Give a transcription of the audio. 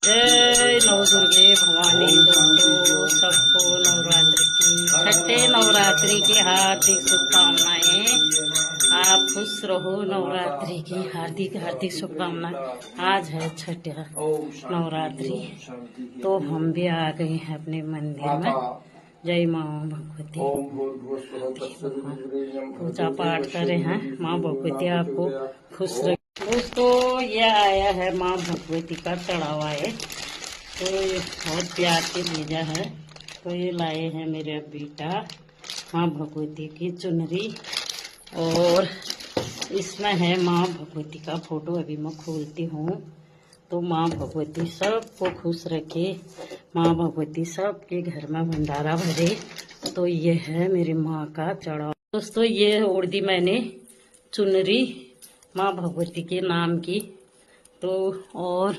जय नव दुर्गे भवानी। दोस्तों सबको नवरात्रि की छठे नवरात्रि की हार्दिक शुभकामनाएं। आप खुश रहो। नवरात्रि की हार्दिक हार्दिक शुभकामनाएं। आज है छठा नवरात्रि, तो हम भी आ गए हैं अपने मंदिर में। जय माँ भगवती। पूजा पाठ करे हैं। माँ भगवती आपको खुश रखे। दोस्तों ये आया है माँ भगवती का चढ़ावा है, तो ये बहुत प्यार से भेजा है। तो ये लाए हैं मेरे बेटा माँ भगवती की चुनरी, और इसमें है माँ भगवती का फोटो। अभी मैं खोलती हूँ। तो माँ भगवती सबको खुश रखे, माँ भगवती सबके घर में भंडारा भरे। तो ये है मेरी माँ का चढ़ावा। दोस्तों ये ओढ़ दी मैंने चुनरी माँ भगवती के नाम की। तो और